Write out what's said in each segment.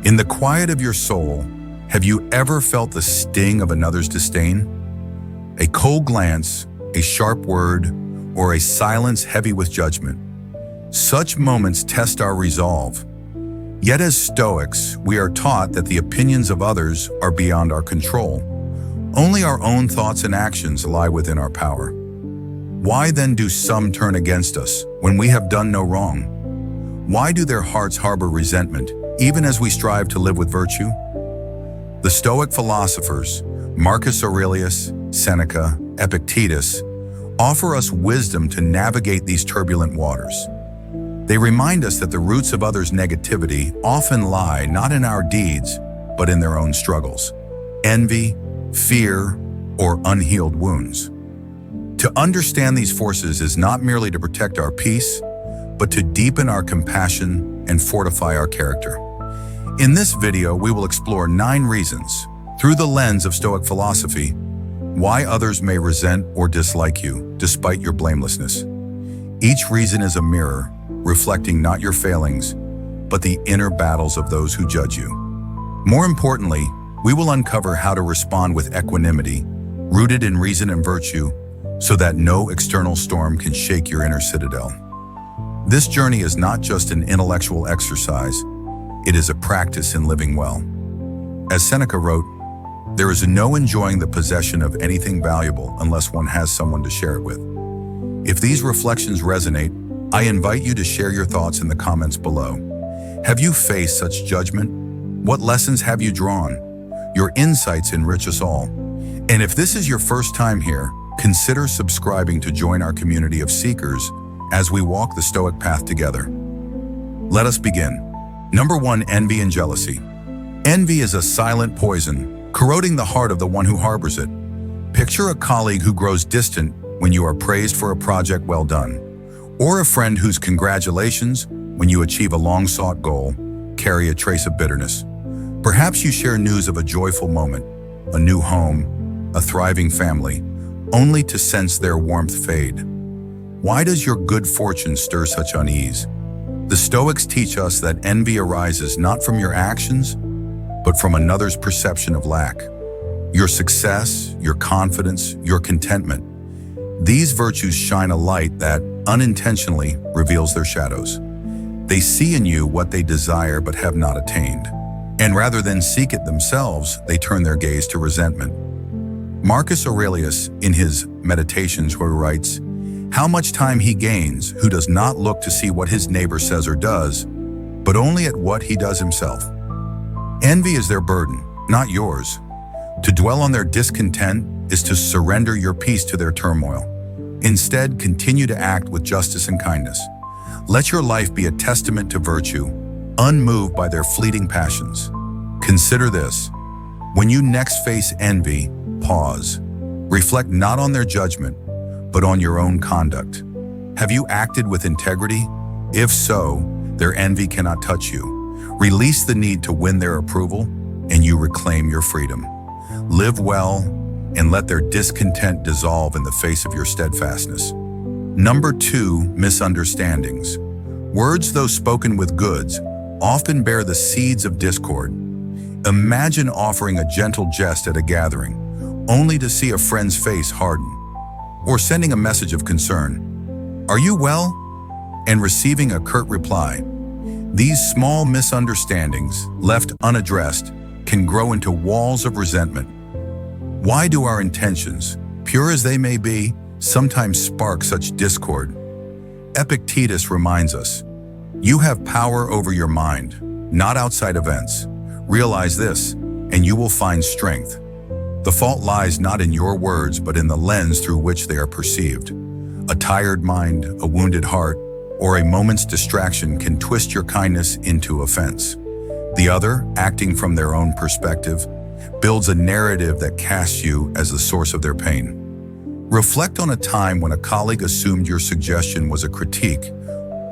In the quiet of your soul, have you ever felt the sting of another's disdain? A cold glance, a sharp word, or a silence heavy with judgment. Such moments test our resolve. Yet as Stoics, we are taught that the opinions of others are beyond our control. Only our own thoughts and actions lie within our power. Why then do some turn against us when we have done no wrong? Why do their hearts harbor resentment, even as we strive to live with virtue? The Stoic philosophers, Marcus Aurelius, Seneca, Epictetus, offer us wisdom to navigate these turbulent waters. They remind us that the roots of others' negativity often lie not in our deeds, but in their own struggles, envy, fear, or unhealed wounds. To understand these forces is not merely to protect our peace, but to deepen our compassion and fortify our character. In this video, we will explore 9 reasons, through the lens of Stoic philosophy, why others may resent or dislike you, despite your blamelessness. Each reason is a mirror, reflecting not your failings, but the inner battles of those who judge you. More importantly, we will uncover how to respond with equanimity, rooted in reason and virtue, so that no external storm can shake your inner citadel. This journey is not just an intellectual exercise, it is a practice in living well. As Seneca wrote, "There is no enjoying the possession of anything valuable unless one has someone to share it with." If these reflections resonate, I invite you to share your thoughts in the comments below. Have you faced such judgment? What lessons have you drawn? Your insights enrich us all. And if this is your first time here, consider subscribing to join our community of seekers as we walk the Stoic path together. Let us begin. Number 1, envy and jealousy. Envy is a silent poison, corroding the heart of the one who harbors it. Picture a colleague who grows distant when you are praised for a project well done, or a friend whose congratulations when you achieve a long-sought goal carry a trace of bitterness. Perhaps you share news of a joyful moment, a new home, a thriving family, only to sense their warmth fade. Why does your good fortune stir such unease? The Stoics teach us that envy arises not from your actions, but from another's perception of lack. Your success, your confidence, your contentment. These virtues shine a light that, unintentionally, reveals their shadows. They see in you what they desire but have not attained. And rather than seek it themselves, they turn their gaze to resentment. Marcus Aurelius, in his Meditations, writes, "How much time he gains who does not look to see what his neighbor says or does, but only at what he does himself." Envy is their burden, not yours. To dwell on their discontent is to surrender your peace to their turmoil. Instead, continue to act with justice and kindness. Let your life be a testament to virtue, unmoved by their fleeting passions. Consider this. When you next face envy, pause. Reflect not on their judgment, but on your own conduct. Have you acted with integrity? If so, their envy cannot touch you. Release the need to win their approval, and you reclaim your freedom. Live well, and let their discontent dissolve in the face of your steadfastness. Number 2, misunderstandings. Words, though spoken with goods, often bear the seeds of discord. Imagine offering a gentle jest at a gathering, only to see a friend's face harden, or sending a message of concern, "Are you well?" and receiving a curt reply. These small misunderstandings, left unaddressed, can grow into walls of resentment. Why do our intentions, pure as they may be, sometimes spark such discord? Epictetus reminds us, "You have power over your mind, not outside events. Realize this, and you will find strength." The fault lies not in your words, but in the lens through which they are perceived. A tired mind, a wounded heart, or a moment's distraction can twist your kindness into offense. The other, acting from their own perspective, builds a narrative that casts you as the source of their pain. Reflect on a time when a colleague assumed your suggestion was a critique,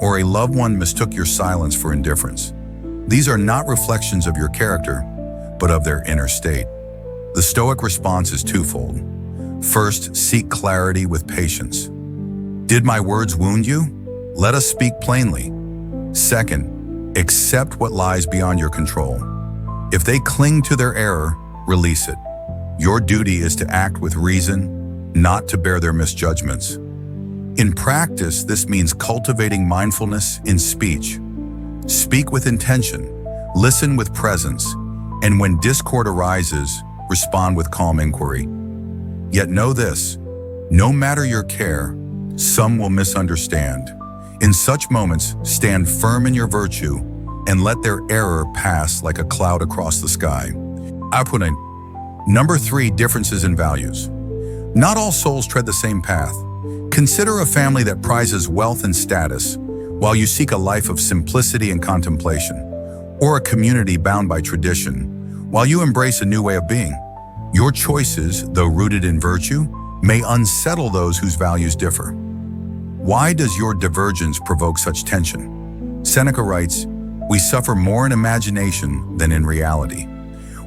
or a loved one mistook your silence for indifference. These are not reflections of your character, but of their inner state. The Stoic response is twofold. First, seek clarity with patience. Did my words wound you? Let us speak plainly. Second, accept what lies beyond your control. If they cling to their error, release it. Your duty is to act with reason, not to bear their misjudgments. In practice, this means cultivating mindfulness in speech. Speak with intention, listen with presence, and when discord arises, respond with calm inquiry. Yet know this, no matter your care, some will misunderstand. In such moments, stand firm in your virtue and let their error pass like a cloud across the sky. Number 3, differences in values. Not all souls tread the same path. Consider a family that prizes wealth and status, while you seek a life of simplicity and contemplation, or a community bound by tradition, while you embrace a new way of being. Your choices, though rooted in virtue, may unsettle those whose values differ. Why does your divergence provoke such tension? Seneca writes, "We suffer more in imagination than in reality."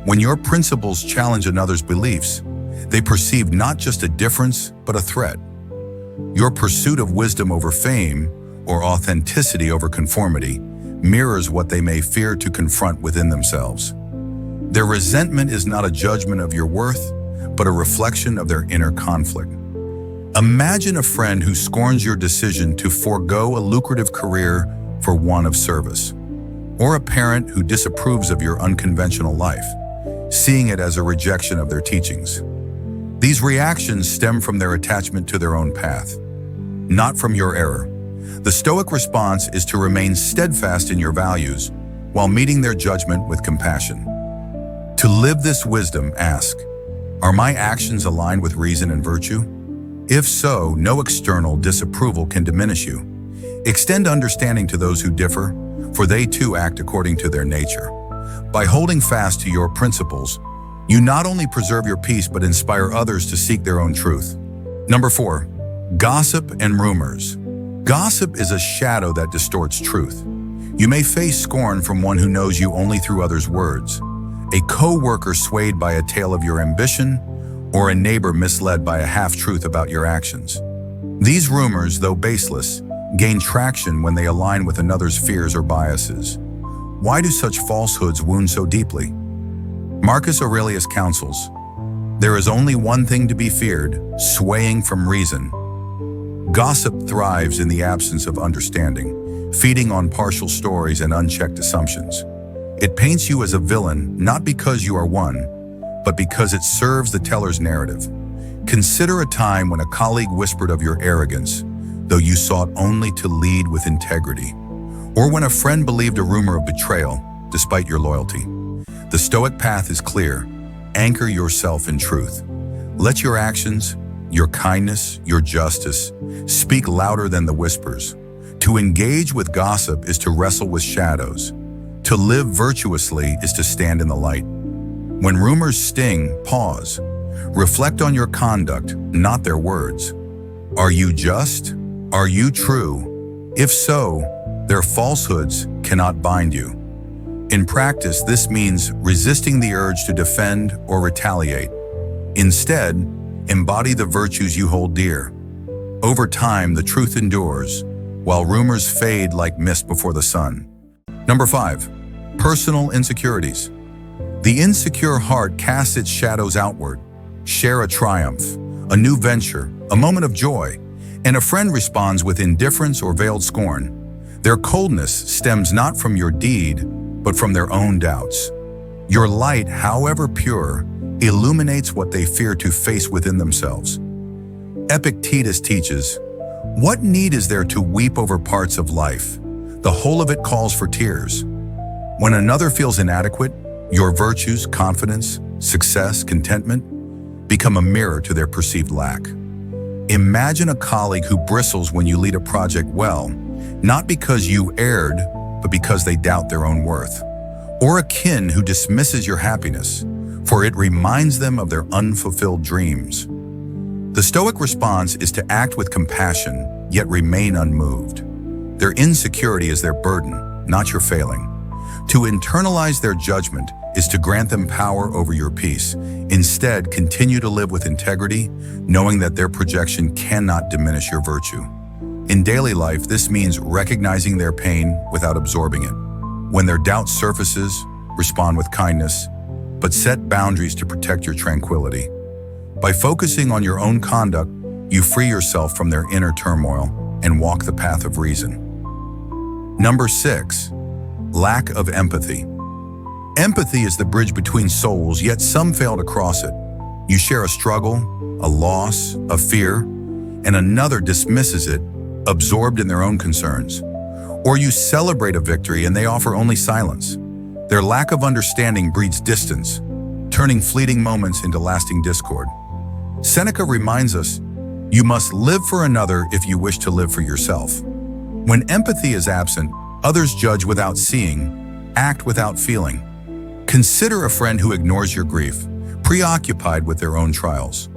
When your principles challenge another's beliefs, they perceive not just a difference, but a threat. Your pursuit of wisdom over fame, or authenticity over conformity, mirrors what they may fear to confront within themselves. Their resentment is not a judgment of your worth, but a reflection of their inner conflict. Imagine a friend who scorns your decision to forego a lucrative career for one of service, or a parent who disapproves of your unconventional life, seeing it as a rejection of their teachings. These reactions stem from their attachment to their own path, not from your error. The Stoic response is to remain steadfast in your values while meeting their judgment with compassion. To live this wisdom, ask, are my actions aligned with reason and virtue? If so, no external disapproval can diminish you. Extend understanding to those who differ, for they too act according to their nature. By holding fast to your principles, you not only preserve your peace but inspire others to seek their own truth. Number 4, gossip and rumors. Gossip is a shadow that distorts truth. You may face scorn from one who knows you only through others' words, a co-worker swayed by a tale of your ambition, or a neighbor misled by a half-truth about your actions. These rumors, though baseless, gain traction when they align with another's fears or biases. Why do such falsehoods wound so deeply? Marcus Aurelius counsels, "There is only one thing to be feared, swaying from reason." Gossip thrives in the absence of understanding, feeding on partial stories and unchecked assumptions. It paints you as a villain not because you are one, but because it serves the teller's narrative. Consider a time when a colleague whispered of your arrogance, though you sought only to lead with integrity. Or when a friend believed a rumor of betrayal, despite your loyalty. The Stoic path is clear. Anchor yourself in truth. Let your actions, your kindness, your justice, speak louder than the whispers. To engage with gossip is to wrestle with shadows. To live virtuously is to stand in the light. When rumors sting, pause. Reflect on your conduct, not their words. Are you just? Are you true? If so, their falsehoods cannot bind you. In practice, this means resisting the urge to defend or retaliate. Instead, embody the virtues you hold dear. Over time, the truth endures, while rumors fade like mist before the sun. Number 5, personal insecurities. The insecure heart casts its shadows outward. Share a triumph, a new venture, a moment of joy, and a friend responds with indifference or veiled scorn. Their coldness stems not from your deed, but from their own doubts. Your light, however pure, illuminates what they fear to face within themselves. Epictetus teaches, "What need is there to weep over parts of life? The whole of it calls for tears." When another feels inadequate, your virtues, confidence, success, contentment become a mirror to their perceived lack. Imagine a colleague who bristles when you lead a project well, not because you erred, but because they doubt their own worth. Or a kin who dismisses your happiness, for it reminds them of their unfulfilled dreams. The Stoic response is to act with compassion, yet remain unmoved. Their insecurity is their burden, not your failing. To internalize their judgment is to grant them power over your peace. Instead, continue to live with integrity, knowing that their projection cannot diminish your virtue. In daily life, this means recognizing their pain without absorbing it. When their doubt surfaces, respond with kindness, but set boundaries to protect your tranquility. By focusing on your own conduct, you free yourself from their inner turmoil and walk the path of reason. Number 6, lack of empathy. Empathy is the bridge between souls, yet some fail to cross it. You share a struggle, a loss, a fear, and another dismisses it, absorbed in their own concerns. Or you celebrate a victory and they offer only silence. Their lack of understanding breeds distance, turning fleeting moments into lasting discord. Seneca reminds us, you must live for another if you wish to live for yourself. When empathy is absent, others judge without seeing, act without feeling. Consider a friend who ignores your grief, preoccupied with their own trials,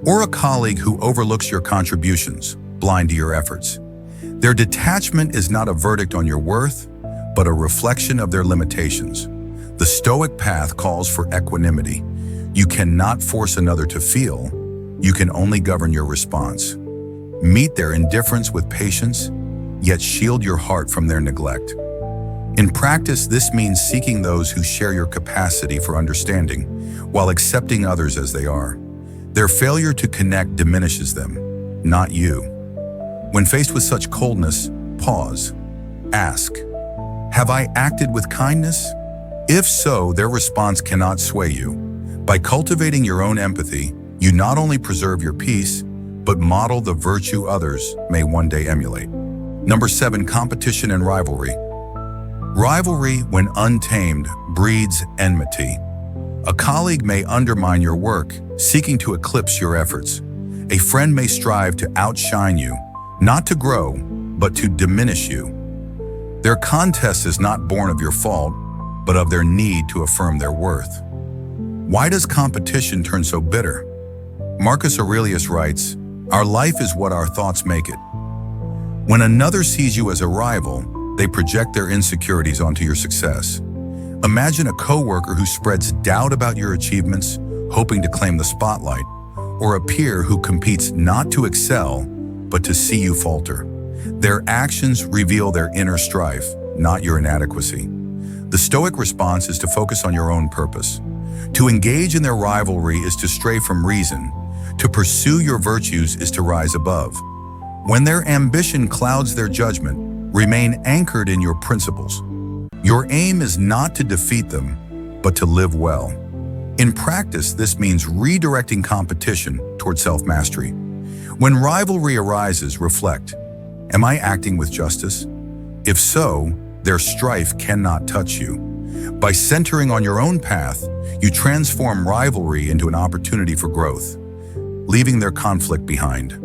or a colleague who overlooks your contributions, blind to your efforts. Their detachment is not a verdict on your worth, but a reflection of their limitations. The Stoic path calls for equanimity. You cannot force another to feel, you can only govern your response. Meet their indifference with patience, yet shield your heart from their neglect. In practice, this means seeking those who share your capacity for understanding, while accepting others as they are. Their failure to connect diminishes them, not you. When faced with such coldness, pause. Ask, have I acted with kindness? If so, their response cannot sway you. By cultivating your own empathy, you not only preserve your peace, but model the virtue others may one day emulate. Number 7, competition and rivalry. Rivalry, when untamed, breeds enmity. A colleague may undermine your work, seeking to eclipse your efforts. A friend may strive to outshine you, not to grow, but to diminish you. Their contest is not born of your fault, but of their need to affirm their worth. Why does competition turn so bitter? Marcus Aurelius writes, "Our life is what our thoughts make it." When another sees you as a rival, they project their insecurities onto your success. Imagine a coworker who spreads doubt about your achievements, hoping to claim the spotlight, or a peer who competes not to excel, but to see you falter. Their actions reveal their inner strife, not your inadequacy. The Stoic response is to focus on your own purpose. To engage in their rivalry is to stray from reason. To pursue your virtues is to rise above. When their ambition clouds their judgment, remain anchored in your principles. Your aim is not to defeat them, but to live well. In practice, this means redirecting competition toward self-mastery. When rivalry arises, reflect, am I acting with justice? If so, their strife cannot touch you. By centering on your own path, you transform rivalry into an opportunity for growth, leaving their conflict behind.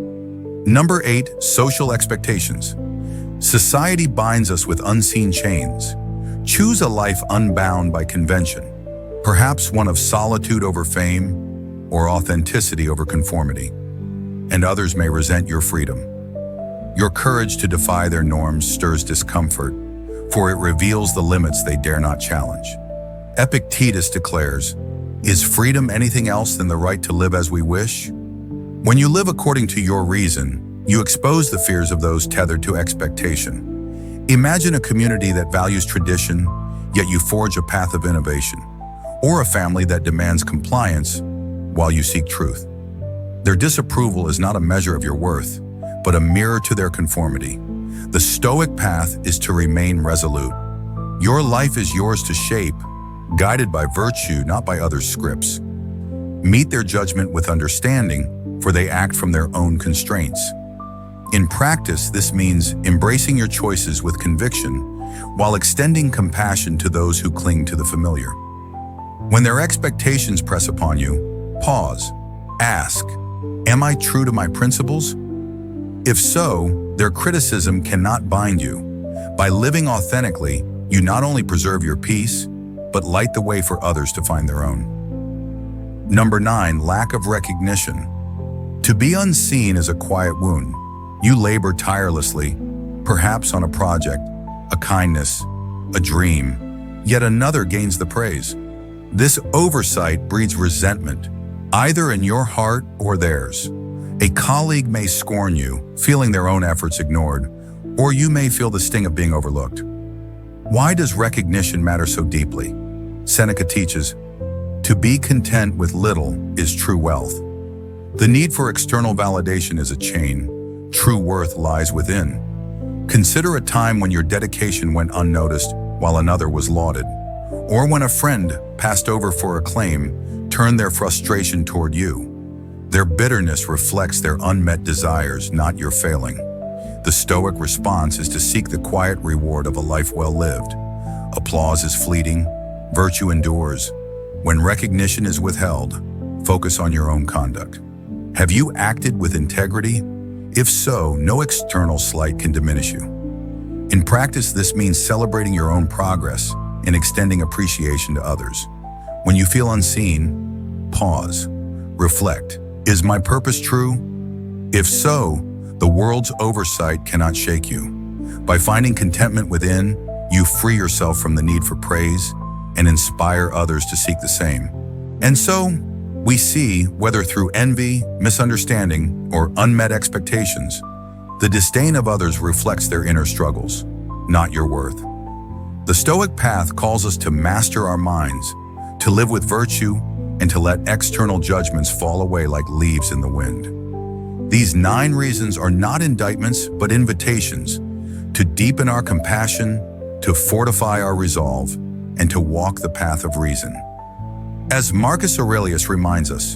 Number 8, social expectations. Society binds us with unseen chains. Choose a life unbound by convention, perhaps one of solitude over fame or authenticity over conformity. And others may resent your freedom. Your courage to defy their norms stirs discomfort, for it reveals the limits they dare not challenge. Epictetus declares, "Is freedom anything else than the right to live as we wish?" When you live according to your reason, you expose the fears of those tethered to expectation. Imagine a community that values tradition, yet you forge a path of innovation, or a family that demands compliance while you seek truth. Their disapproval is not a measure of your worth, but a mirror to their conformity. The Stoic path is to remain resolute. Your life is yours to shape, guided by virtue, not by others' scripts. Meet their judgment with understanding, for they act from their own constraints. In practice, this means embracing your choices with conviction, while extending compassion to those who cling to the familiar. When their expectations press upon you, pause. Ask, am I true to my principles? If so, their criticism cannot bind you. By living authentically, you not only preserve your peace, but light the way for others to find their own. Number 9, lack of recognition. To be unseen is a quiet wound. You labor tirelessly, perhaps on a project, a kindness, a dream, yet another gains the praise. This oversight breeds resentment, either in your heart or theirs. A colleague may scorn you, feeling their own efforts ignored, or you may feel the sting of being overlooked. Why does recognition matter so deeply? Seneca teaches, "To be content with little is true wealth." The need for external validation is a chain. True worth lies within. Consider a time when your dedication went unnoticed while another was lauded, or when a friend passed over for acclaim turned their frustration toward you. Their bitterness reflects their unmet desires, not your failing. The Stoic response is to seek the quiet reward of a life well lived. Applause is fleeting, virtue endures. When recognition is withheld, focus on your own conduct. Have you acted with integrity? If so, no external slight can diminish you. In practice, this means celebrating your own progress and extending appreciation to others. When you feel unseen, pause. Reflect. Is my purpose true? If so, the world's oversight cannot shake you. By finding contentment within, you free yourself from the need for praise and inspire others to seek the same. And so, we see, whether through envy, misunderstanding, or unmet expectations, the disdain of others reflects their inner struggles, not your worth. The Stoic path calls us to master our minds, to live with virtue, and to let external judgments fall away like leaves in the wind. These 9 reasons are not indictments, but invitations to deepen our compassion, to fortify our resolve, and to walk the path of reason. As Marcus Aurelius reminds us,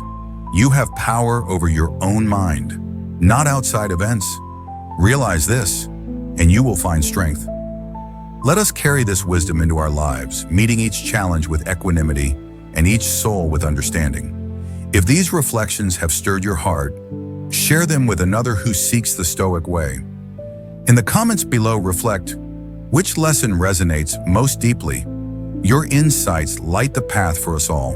you have power over your own mind, not outside events. Realize this, and you will find strength. Let us carry this wisdom into our lives, meeting each challenge with equanimity and each soul with understanding. If these reflections have stirred your heart, share them with another who seeks the Stoic way. In the comments below, reflect, which lesson resonates most deeply? Your insights light the path for us all.